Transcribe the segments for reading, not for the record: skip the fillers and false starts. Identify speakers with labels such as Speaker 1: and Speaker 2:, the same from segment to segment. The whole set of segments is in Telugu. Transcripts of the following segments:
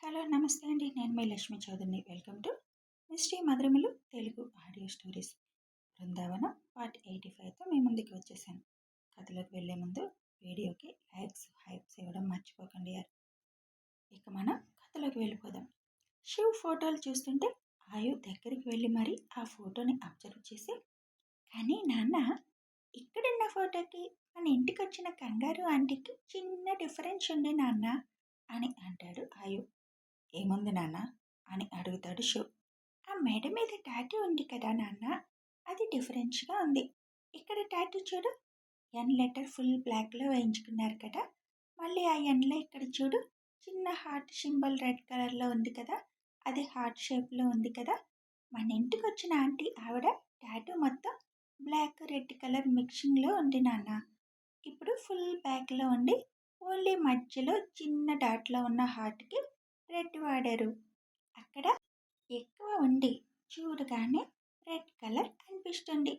Speaker 1: హలో నమస్తే అండి. నేను మీ లక్ష్మీ చౌదరిని. Welcome to mystery Madhuramulu Telugu audio stories. Brindavanam part 85తో మీ ముందుకు వచ్చేసాను. కథలోకి వెళ్ళే ముందు వీడియోకి లైక్స్ హైప్స్ ఇవ్వడం మర్చిపోకండి యార్. ఇక మనం కథలోకి వెళ్ళిపోదాం. శివ్ ఫోటోలు చూస్తుంటే ఆయు దగ్గరికి వెళ్ళి మరి ఆ ఫోటోని అబ్జర్వ్ చేసి, కానీ నాన్న, ఇక్కడున్న ఫోటోకి మన ఇంటికి వచ్చిన కంగారు ఆంటీకి చిన్న డిఫరెన్స్ ఉంది నాన్న అని అంటాడు ఆయు. ఏముంది నాన్న అని అడుగుతాడు శివ్. ఆ మెడ మీద టాటూ ఉంది కదా నాన్న, అది డిఫరెన్స్గా ఉంది. ఇక్కడ టాటూ చూడు, ఎన్ లెటర్ ఫుల్ బ్లాక్లో వేయించుకున్నారు కదా. మళ్ళీ ఆ ఎన్లో ఇక్కడ చూడు, చిన్న హార్ట్ సింబల్ రెడ్ కలర్లో ఉంది కదా, అది హార్ట్ షేప్లో ఉంది కదా. మన ఇంటికి వచ్చిన ఆంటీ ఆవిడ టాటూ మొత్తం బ్లాక్ రెడ్ కలర్ మిక్సింగ్లో ఉంది నాన్న. ఇప్పుడు ఫుల్ బ్యాక్లో ఉండి ఓన్లీ మధ్యలో చిన్న డాట్లో ఉన్న హార్ట్కి రెడ్ వాడారు. అక్కడ ఎక్కువ ఉండి చూడగానే రెడ్ కలర్ అనిపిస్తుంది.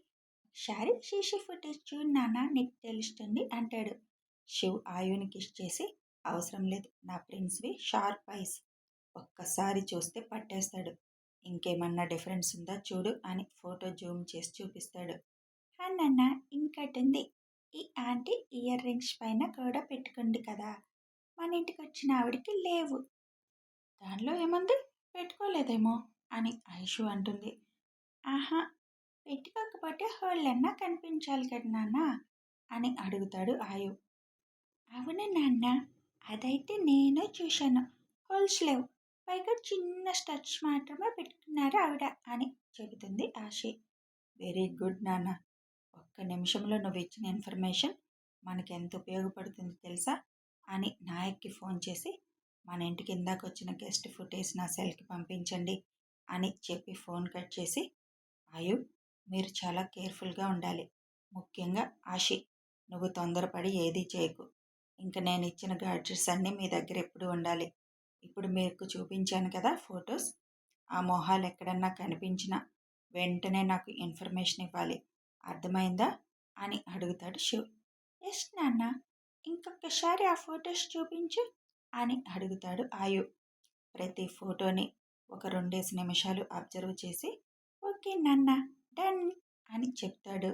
Speaker 1: ఒకసారి సీసీ ఫుటేజ్ చూడు నాన్న, నీకు తెలుస్తుంది అంటాడు. శివ్ ఆయుని కిస్ చేసి, అవసరం లేదు, నా ప్రిన్స్వి షార్ప్ ఐస్, ఒక్కసారి చూస్తే పట్టేస్తాడు. ఇంకేమన్నా డిఫరెన్స్ ఉందా చూడు అని ఫోటో జూమ్ చేసి చూపిస్తాడు. నాన్న, ఇంకటుంది, ఈ ఆంటీ ఇయర్ రింగ్స్ పైన కూడా పెట్టుకుంది కదా, మన ఇంటికి వచ్చిన ఆవిడికి లేవు. దానిలో ఏముంది, పెట్టుకోలేదేమో అని ఐషు అంటుంది. ఆహా, పెట్టుకోకపోతే హోళ్ళన్నా కనిపించాలి కదా నాన్న అని అడుగుతాడు ఆయు. అవును నాన్న, అదైతే నేను చూశాను, హోల్స్ లేవు, పైగా చిన్న స్టచ్ మాత్రమే పెట్టుకున్నారు ఆవిడ అని చెబుతుంది ఆశి. వెరీ గుడ్ నాన్న, ఒక్క నిమిషంలో నువ్వు ఇచ్చిన ఇన్ఫర్మేషన్ మనకి ఎంత ఉపయోగపడుతుంది తెలుసా అని నాయక్కి ఫోన్ చేసి, మన ఇంటికి ఇందాక వచ్చిన గెస్ట్ ఫుటేజ్ నా సెల్కి పంపించండి అని చెప్పి ఫోన్ కట్ చేసి, ఆయు, మీరు చాలా కేర్ఫుల్గా ఉండాలి, ముఖ్యంగా ఆశి, నువ్వు తొందరపడి ఏదీ చేయకు. ఇంకా నేను ఇచ్చిన గాడ్జెట్స్ అన్నీ మీ దగ్గర ఎప్పుడు ఉండాలి. ఇప్పుడు మీకు చూపించాను కదా ఫొటోస్, ఆ మొహాలు ఎక్కడన్నా కనిపించినా వెంటనే నాకు ఇన్ఫర్మేషన్ ఇవ్వాలి, అర్థమైందా అని అడుగుతాడు శివ్. ఎస్ నాన్న, ఇంకొకసారి ఆ ఫొటోస్ చూపించు అని అడుగుతాడు ఆయు. ప్రతి ఫోటోని ఒక 2 నిమిషాలు అబ్జర్వ్ చేసి, ఓకే నాన్న, డన్ అని చెప్తాడు.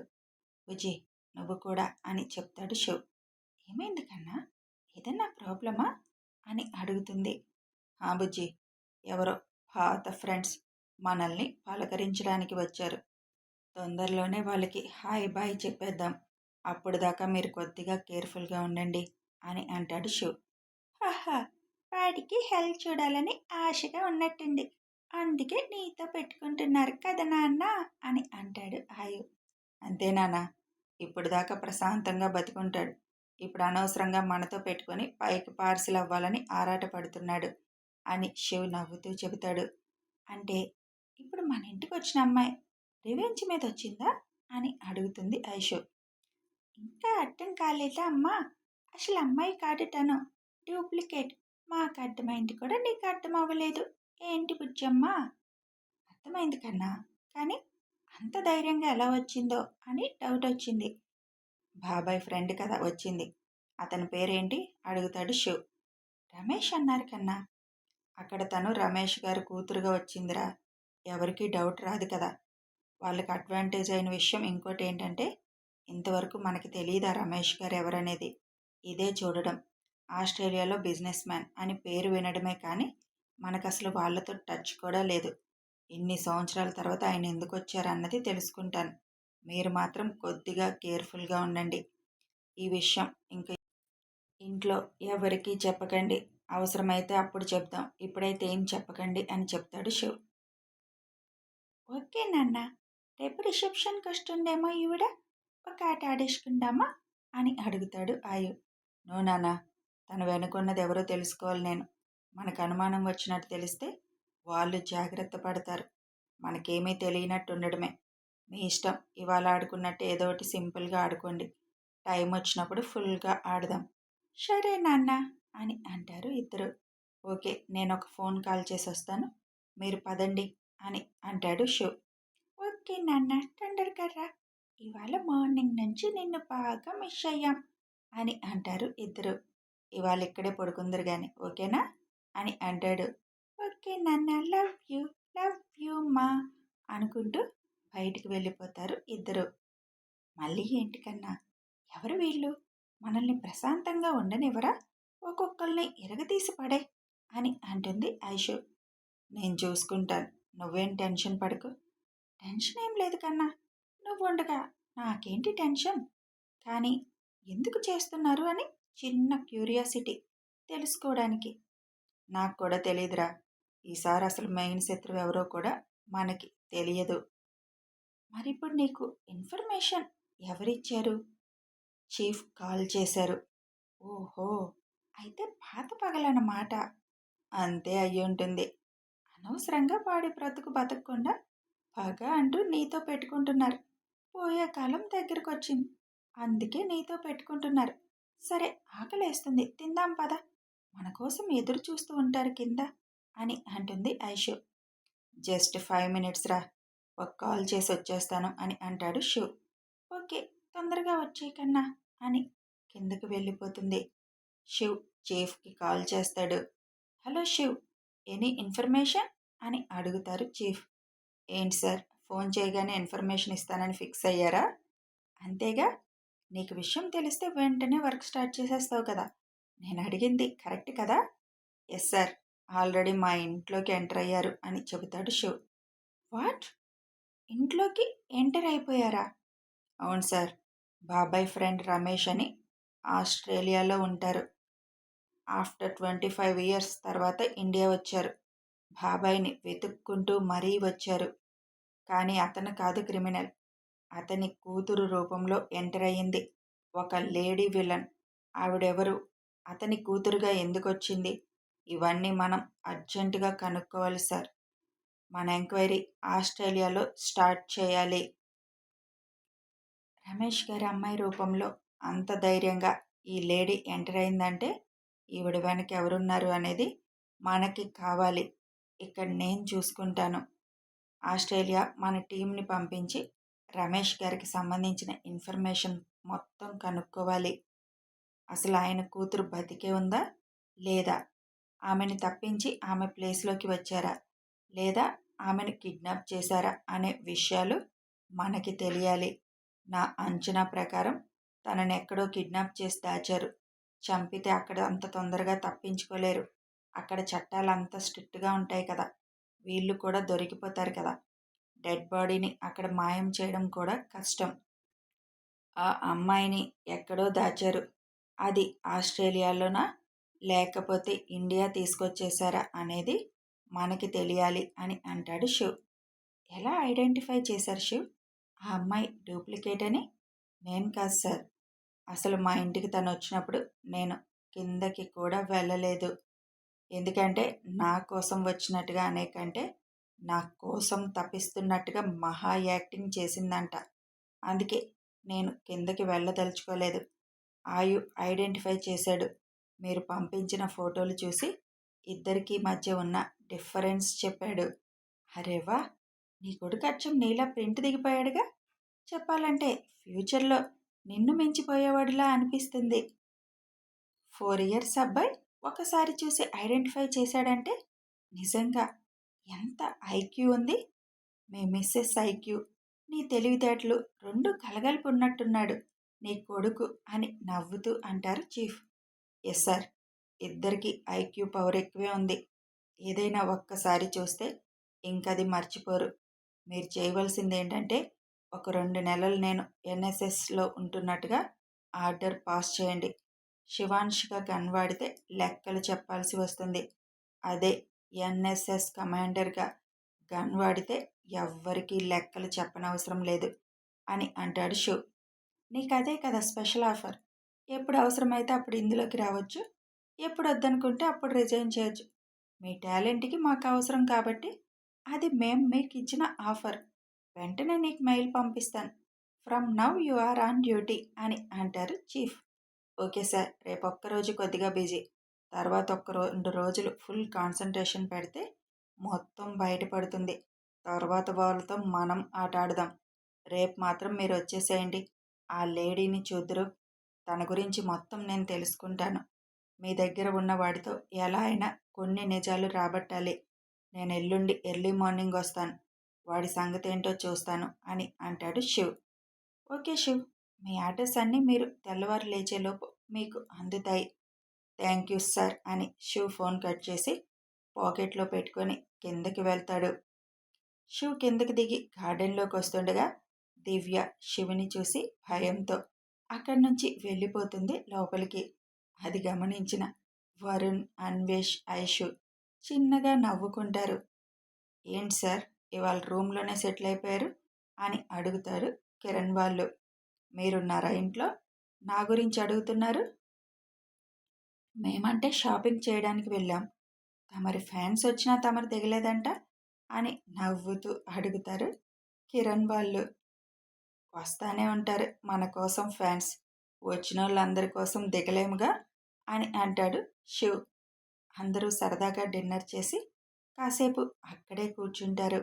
Speaker 1: బుజ్జి, నువ్వు కూడా అని చెప్తాడు శివ్. ఏమైంది కన్నా, ఏదన్నా ప్రాబ్లమా అని అడుగుతుంది. బుజ్జి, ఎవరో పాత ఫ్రెండ్స్ మనల్ని పలకరించడానికి వచ్చారు. తొందరలోనే వాళ్ళకి హాయ్ బాయ్ చెప్పేద్దాం, అప్పుడు దాకా మీరు కొద్దిగా కేర్ఫుల్గా ఉండండి అని అంటాడు శివ్. ఆహా, వాడికి హెల్త్ చూడాలని ఆశగా ఉన్నట్టుంది, అందుకే నీతో పెట్టుకుంటున్నారు కదా నాన్న అని అంటాడు ఆయు. అంతే నాన్న, ఇప్పుడు దాకా ప్రశాంతంగా బతికుంటాడు, ఇప్పుడు అనవసరంగా మనతో పెట్టుకొని పైకి పార్సిల్ అవ్వాలని ఆరాటపడుతున్నాడు అని శివ్ నవ్వుతూ చెబుతాడు. అంటే ఇప్పుడు మన ఇంటికి వచ్చిన అమ్మాయి రివెంజ్ మీద వచ్చిందా అని అడుగుతుంది ఐషు. ఇంకా అర్థం కాలేదా అమ్మా, అసలు అమ్మాయి కాదు తను, డూప్లికేట్. మాకు అర్థమైంది కూడా నీకు అర్థం అవ్వలేదు ఏంటి బుజ్జమ్మా? అర్థమైంది కన్నా, కానీ అంత ధైర్యంగా ఎలా వచ్చిందో అని డౌట్ వచ్చింది. బాబాయ్ ఫ్రెండ్ కదా వచ్చింది, అతని పేరేంటి అడుగుతాడు శివ్. రమేష్ అన్నారు కన్నా. అక్కడ తను రమేష్ గారి కూతురుగా వచ్చిందిరా, ఎవరికి డౌట్ రాదు కదా. వాళ్ళకి అడ్వాంటేజ్ అయిన విషయం ఇంకోటి ఏంటంటే, ఇంతవరకు మనకి తెలియదా రమేష్ గారు ఎవరనేది. ఇదే చూడడం, ఆస్ట్రేలియాలో బిజినెస్ మ్యాన్ అని పేరు వినడమే కానీ మనకు అసలు వాళ్ళతో టచ్ కూడా లేదు. ఇన్ని సంవత్సరాల తర్వాత ఆయన ఎందుకు వచ్చారన్నది తెలుసుకుంటాను. మీరు మాత్రం కొద్దిగా కేర్ఫుల్గా ఉండండి. ఈ విషయం ఇంకా ఇంట్లో ఎవరికీ చెప్పకండి, అవసరమైతే అప్పుడు చెప్దాం, ఇప్పుడైతే ఏం చెప్పకండి అని చెప్తాడు శివ్. ఓకే నాన్న, రేపు రిసెప్షన్కి వస్తుందేమో ఈవిడ, ఒక ఆట ఆడేసుకుందామా అని అడుగుతాడు ఆయు. నో నాన్న, తను వెనుకున్నది ఎవరో తెలుసుకోవాలి నేను. మనకు అనుమానం వచ్చినట్టు తెలిస్తే వాళ్ళు జాగ్రత్త పడతారు, మనకేమీ తెలియనట్టు ఉండడమే. మీ ఇష్టం, ఇవాళ ఆడుకున్నట్టు ఏదో ఒకటి సింపుల్గా ఆడుకోండి, టైం వచ్చినప్పుడు ఫుల్గా ఆడదాం. సరే నాన్న అని అంటారు ఇద్దరు. ఓకే, నేను ఒక ఫోన్ కాల్ చేసి వస్తాను, మీరు పదండి అని అంటాడు శివ్. ఓకే నాన్న, తొందరగా రా, ఇవాళ మార్నింగ్ నుంచి నిన్ను బాగా మిస్ అయ్యాం అని అంటారు ఇద్దరు. ఇవాళ ఇక్కడే పడుకుందరు కానీ, ఓకేనా? అని అంటాడు. ఓకే నాన్న, లవ్ యూ, లవ్ యూ మా అనుకుంటూ బయటికి వెళ్ళిపోతారు ఇద్దరు. మళ్ళీ ఏంటికన్నా, ఎవరు వీళ్ళు, మనల్ని ప్రశాంతంగా ఉండనివ్వరా, ఒక్కొక్కరిని ఇరగదీసి పడే అని అంటుంది ఐషు. నేను చూసుకుంటాను, నువ్వేం టెన్షన్ పడకు. టెన్షన్ ఏం లేదు కన్నా, నువ్వు ఉండగా నాకేంటి టెన్షన్, కానీ ఎందుకు చేస్తున్నారు అని చిన్న క్యూరియాసిటీ తెలుసుకోవడానికి. నాకు కూడా తెలియదురా, ఈసారి అసలు మెయిన్ శత్రువు ఎవరో కూడా మనకి తెలియదు. మరిప్పుడు నీకు ఇన్ఫర్మేషన్ ఎవరిచ్చారు? చీఫ్ కాల్ చేశారు. ఓహో, అయితే పాత పగలన్నమాట. అంతే అయ్యుంటుంది. అనవసరంగా వాడి బ్రతుకు బతకకుండా పగ అంటూ నీతో పెట్టుకుంటున్నారు. పోయే కాలం దగ్గరకొచ్చింది, అందుకే నీతో పెట్టుకుంటున్నారు. సరే, ఆకలేస్తుంది, తిందాం పద, మన కోసం ఎదురు చూస్తూ ఉంటారు కింద అని అంటుంది ఐషు. జస్ట్ 5 minutes రా, ఒక కాల్ చేసి వచ్చేస్తాను అని అంటాడు శివ్. ఓకే, తొందరగా వచ్చే కన్నా అని కిందకి వెళ్ళిపోతుంది. శివ్ చీఫ్కి కాల్ చేస్తాడు. హలో శివ్, ఎనీ ఇన్ఫర్మేషన్ అని అడుగుతారు చీఫ్. ఏంటి సార్, ఫోన్ చేయగానే ఇన్ఫర్మేషన్ ఇస్తానని ఫిక్స్ అయ్యారా? అంతేగా, నీకు విషయం తెలిస్తే వెంటనే వర్క్ స్టార్ట్ చేసేస్తావు కదా. నేను అడిగింది కరెక్ట్ కదా? ఎస్ సార్, ఆల్రెడీ మా ఇంట్లోకి ఎంటర్ అయ్యారు అని చెబుతాడు శివ్. వాట్, ఇంట్లోకి ఎంటర్ అయిపోయారా? అవును సార్, బాబాయ్ ఫ్రెండ్ రమేష్ అని ఆస్ట్రేలియాలో ఉంటారు. ఆఫ్టర్ 25 years తర్వాత ఇండియా వచ్చారు. బాబాయ్ని వెతుక్కుంటూ మరీ వచ్చారు. కానీ అతను కాదు క్రిమినల్, అతని కూతురు రూపంలో ఎంటర్ అయ్యింది ఒక లేడీ విలన్. ఆవిడెవరు, అతని కూతురుగా ఎందుకొచ్చింది, ఇవన్నీ మనం అర్జెంటుగా కనుక్కోవాలి సార్. మన ఎంక్వైరీ ఆస్ట్రేలియాలో స్టార్ట్ చేయాలి. రమేష్ గారి అమ్మాయి రూపంలో అంత ధైర్యంగా ఈ లేడీ ఎంటర్ అయిందంటే ఈవిడ వెనక ఎవరున్నారు అనేది మనకి కావాలి. ఇక్కడ నేను చూసుకుంటాను. ఆస్ట్రేలియా మన టీంని పంపించి రమేష్ గారికి సంబంధించిన ఇన్ఫర్మేషన్ మొత్తం కనుక్కోవాలి. అసలు ఆయన కూతురు బతికే ఉందా లేదా, ఆమెను తప్పించి ఆమె ప్లేస్లోకి వచ్చారా, లేదా ఆమెను కిడ్నాప్ చేశారా అనే విషయాలు మనకి తెలియాలి. నా అంచనా ప్రకారం తనని ఎక్కడో కిడ్నాప్ చేసి దాచారు. చంపితే అక్కడ అంత తొందరగా తప్పించుకోలేరు. అక్కడ చట్టాలు అంత స్ట్రిక్ట్గా ఉంటాయి కదా, వీళ్ళు కూడా దొరికిపోతారు కదా. డెడ్ బాడీని అక్కడ మాయం చేయడం కూడా కష్టం. ఆ అమ్మాయిని ఎక్కడో దాచారు. అది ఆస్ట్రేలియాలోనా లేకపోతే ఇండియా తీసుకొచ్చేసారా అనేది మనకి తెలియాలి అని అంటాడు శివ్. ఎలా ఐడెంటిఫై చేశారు శివ్ ఆ అమ్మాయి డూప్లికేట్ అని? నేను కాదు సార్, అసలు మా ఇంటికి తను వచ్చినప్పుడు నేను కిందకి కూడా వెళ్ళలేదు. ఎందుకంటే నా కోసం వచ్చినట్టుగా అనే కంటే నా కోసం తప్పిస్తున్నట్టుగా మహా యాక్టింగ్ చేసిందంట. అందుకే నేను కిందకి వెళ్ళదలుచుకోలేదు. ఆయు ఐడెంటిఫై చేశాడు. మీరు పంపించిన ఫోటోలు చూసి ఇద్దరికీ మధ్య ఉన్న డిఫరెన్స్ చెప్పాడు. అరే వా, నీ కొడుకు అచ్చం నీలా ప్రింట్ దిగిపోయాడుగా. చెప్పాలంటే ఫ్యూచర్లో నిన్ను మించిపోయేవాడిలా అనిపిస్తుంది. 4 years అబ్బాయి ఒకసారి చూసి ఐడెంటిఫై చేశాడంటే నిజంగా ఎంత ఐక్యూ ఉంది. మీ మిస్సెస్ ఐక్యూ, నీ తెలివితేటలు రెండు కలగలిపి ఉన్నట్టున్నాడు నీ కొడుకు అని నవ్వుతూ అంటారు చీఫ్. ఎస్ సార్, ఇద్దరికి ఐక్యూ పవర్ ఎక్కువే ఉంది. ఏదైనా ఒక్కసారి చూస్తే ఇంకది మర్చిపోరు. మీరు చేయవలసింది ఏంటంటే ఒక 2 నెలలు నేను ఎన్ఎస్ఎస్లో ఉంటున్నట్టుగా ఆర్డర్ పాస్ చేయండి. శివాంష్గా గన్ వాడితే లెక్కలు చెప్పాల్సి వస్తుంది. అదే ఎన్ఎస్ఎస్ కమాండర్గా గన్ వాడితే ఎవ్వరికీ లెక్కలు చెప్పనవసరం లేదు అని అంటాడు శివ్. నీకు అదే కదా స్పెషల్ ఆఫర్. ఎప్పుడు అవసరమైతే అప్పుడు ఇందులోకి రావచ్చు, ఎప్పుడు వద్దనుకుంటే అప్పుడు రిజైన్ చేయొచ్చు. మీ టాలెంట్కి మాకు అవసరం కాబట్టి అది మేము మీకు ఇచ్చిన ఆఫర్. వెంటనే నీకు మెయిల్ పంపిస్తాను. From now you are on duty అని అంటారు చీఫ్. ఓకే సార్, రేపు ఒక్కరోజు కొద్దిగా బిజీ, తర్వాత 2 రోజులు ఫుల్ కాన్సన్ట్రేషన్ పెడితే మొత్తం బయటపడుతుంది. తర్వాత వాళ్ళతో మనం ఆట ఆడదాం. రేపు మాత్రం మీరు వచ్చేసేయండి. ఆ లేడీని చూద్దరు, తన గురించి మొత్తం నేను తెలుసుకుంటాను. మీ దగ్గర ఉన్న వాడితో ఎలా అయినా కొన్ని నిజాలు రాబట్టాలి. నేను ఎల్లుండి ఎర్లీ మార్నింగ్ వస్తాను. వాడి సంగతేంటో చూస్తాను అని అంటాడు శివ్. ఓకే శివ్, మీ అడ్రస్ అన్నీ మీరు తెల్లవారు లేచేలోపు మీకు అందుతాయి. థ్యాంక్ యూ సార్ అని శివ్ ఫోన్ కట్ చేసి పాకెట్లో పెట్టుకొని కిందకి వెళ్తాడు. శివ్ కిందకి దిగి గార్డెన్లోకి వస్తుండగా దివ్య శివుని చూసి భయంతో అక్కడి నుంచి వెళ్ళిపోతుంది లోపలికి. అది గమనించిన వరుణ్, అన్వేష్, ఐషు చిన్నగా నవ్వుకుంటారు. ఏంటి సార్, ఇవాళ రూమ్లోనే సెటిల్ అయిపోయారు అని అడుగుతారు కిరణ్ వాళ్ళు. మీరున్నారా ఇంట్లో? నా గురించి అడుగుతున్నారు? మేమంటే షాపింగ్ చేయడానికి వెళ్ళాం. తమరి ఫ్యాన్స్ వచ్చినా తమరు దిగలేదంట అని నవ్వుతూ అడుగుతారు కిరణ్ వాళ్ళు. వస్తానే ఉంటారు మన కోసం ఫ్యాన్స్, వచ్చిన వాళ్ళందరి కోసం దిగలేముగా అని అంటాడు శివ్. అందరూ సరదాగా డిన్నర్ చేసి కాసేపు అక్కడే కూర్చుంటారు.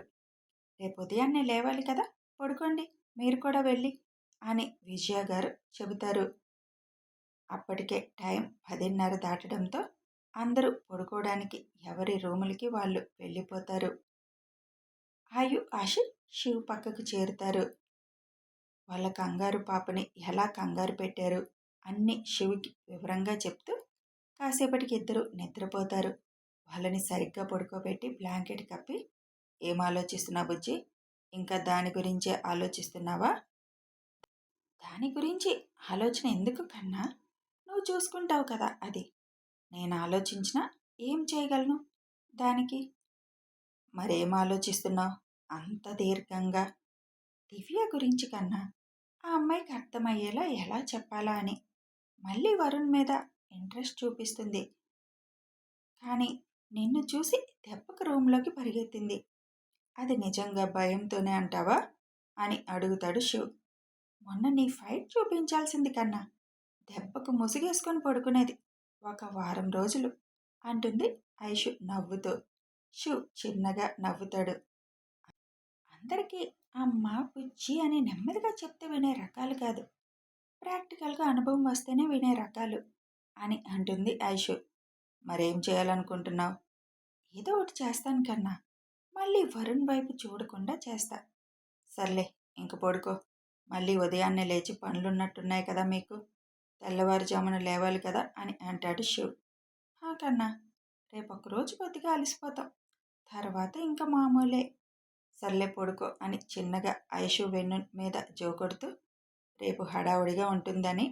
Speaker 1: రేపు ఉదయాన్నే లేవాలి కదా, పడుకోండి మీరు కూడా వెళ్ళి అని విజయ గారు చెబుతారు. అప్పటికే టైం 10:30 దాటడంతో అందరూ పడుకోవడానికి ఎవరి రూములకి వాళ్ళు వెళ్ళిపోతారు. ఆయు ఆశిష్ శివ్ పక్కకు చేరుతారు. వాళ్ళ కంగారు పాపని ఎలా కంగారు పెట్టారు అన్నీ శివుకి వివరంగా చెప్తూ కాసేపటికి ఇద్దరు నిద్రపోతారు. వాళ్ళని సరిగ్గా పడుకోబెట్టి బ్లాంకెట్ కప్పి, ఏం ఆలోచిస్తున్నావు బుజ్జి? ఇంకా దాని గురించే ఆలోచిస్తున్నావా? దాని గురించి ఆలోచన ఎందుకు కన్నా, నువ్వు చూసుకుంటావు కదా అది. నేను ఆలోచించినా ఏం చేయగలను దానికి? మరేం ఆలోచిస్తున్నావు అంత దీర్ఘంగా? దివ్య గురించి కన్నా, ఆ అమ్మాయికి అర్థమయ్యేలా ఎలా చెప్పాలా అని. మళ్ళీ వరుణ్ మీద ఇంట్రెస్ట్ చూపిస్తుంది. కానీ నిన్ను చూసి దెబ్బకు రూమ్లోకి పరిగెత్తింది. అది నిజంగా భయంతోనే అంటావా అని అడుగుతాడు శివ్. మొన్న నీ ఫైట్ చూపించాల్సింది కన్నా, దెబ్బకు ముసుగేసుకొని పడుకునేది ఒక వారం రోజులు అంటుంది ఐషు నవ్వుతూ. శివ్ చిన్నగా నవ్వుతాడు. అందరికీ అమ్మ బుజ్జి అని నెమ్మదిగా చెప్తే వినే రకాలు కాదు, ప్రాక్టికల్గా అనుభవం వస్తేనే వినే రకాలు అని అంటుంది ఐషు. మరేం చేయాలనుకుంటున్నావు? ఏదో ఒకటి చేస్తాను కన్నా, మళ్ళీ వరుణ్ వైపు చూడకుండా చేస్తా. సర్లే, ఇంక పడుకో. మళ్ళీ ఉదయాన్నే లేచి పనులున్నట్టున్నాయి కదా మీకు. తెల్లవారుజామున లేవాలి కదా అని అంటాడు శివ్. కన్నా, రేపు ఒక్కరోజు కొద్దిగా అలసిపోతాం, తర్వాత ఇంకా మామూలే. సర్లే పడుకో అని చిన్నగా ఐషు వెన్ను మీద జోకొడుతూ, రేపు హడావుడిగా ఉంటుందని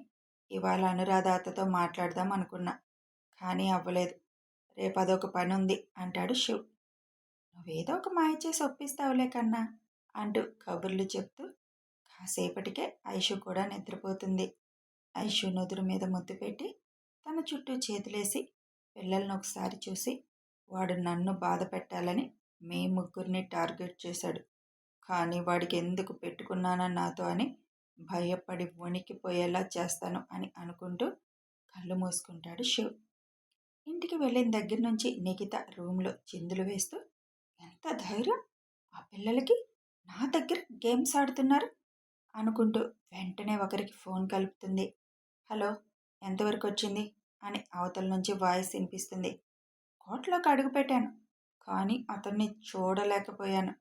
Speaker 1: ఇవాళ అనురాధాతతో మాట్లాడదాం అనుకున్నా, కానీ అవ్వలేదు. రేపు అదొక పని ఉంది అంటాడు శివ్. నువ్వేదో ఒక మాయ చేసి ఒప్పిస్తావులే కన్నా అంటూ కబుర్లు చెప్తూ కాసేపటికే ఐషు కూడా నిద్రపోతుంది. ఐషు నుదురు మీద ముద్దు పెట్టి తన చుట్టూ చేతులేసి పిల్లలను ఒకసారి చూసి, వాడు నన్ను బాధ పెట్టాలని మీ ముగ్గురిని టార్గెట్ చేశాడు, కానీ వాడికి ఎందుకు పెట్టుకున్నానా నాతో అని భయపడి వణికిపోయేలా చేస్తాను అని అనుకుంటూ కళ్ళు మూసుకుంటాడు శివ్. ఇంటికి వెళ్ళిన దగ్గర నుంచి నిఖిత రూమ్లో చిందులు వేస్తూ, ఎంత ధైర్యం ఆ పిల్లలకి, నా దగ్గర గేమ్స్ ఆడుతున్నారు అనుకుంటూ వెంటనే ఒకరికి ఫోన్ కలుపుతుంది. హలో, ఎంతవరకు వచ్చింది అని అవతల నుంచి వాయిస్ వినిపిస్తుంది. కోట్లోకి అడుగుపెట్టాను, కానీ అతన్ని చూడలేకపోయాను.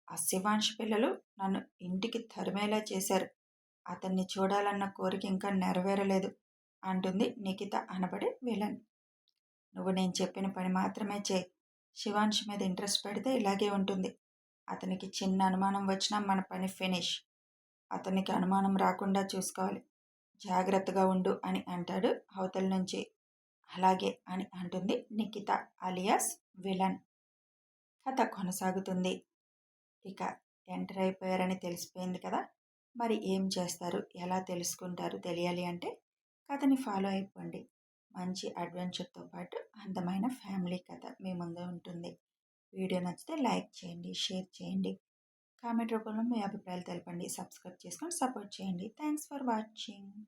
Speaker 1: ఆ శివాంష్ పిల్లలు నన్ను ఇంటికి తరిమేలా చేశారు. అతన్ని చూడాలన్న కోరిక ఇంకా నెరవేరలేదు అంటుంది నిఖిత అనబడే విలన్. నువ్వు నేను చెప్పిన పని మాత్రమే చేయి. శివాంష్ మీద ఇంట్రెస్ట్ పెడితే ఇలాగే ఉంటుంది. అతనికి చిన్న అనుమానం వచ్చినా మన పని ఫినిష్. అతనికి అనుమానం రాకుండా చూసుకోవాలి, జాగ్రత్తగా ఉండు అని అంటాడు అవతల నుంచి. అలాగే అని అంటుంది నిఖిత అలియాస్ విలన్. కథ కొనసాగుతుంది. ఇక ఎంటర్ అయిపోయారని తెలిసిపోయింది కదా, మరి ఏం చేస్తారు, ఎలా తెలుసుకుంటారు తెలియాలి అంటే కథని ఫాలో అయిపోండి. మంచి అడ్వెంచర్తో పాటు అందమైన ఫ్యామిలీ కథ మీ ముందు ఉంటుంది. వీడియో నచ్చితే లైక్ చేయండి, షేర్ చేయండి, కామెంట్ రూపంలో మీ అభిప్రాయాలు తెలపండి, సబ్స్క్రైబ్ చేసుకొని సపోర్ట్ చేయండి. Thanks for watching.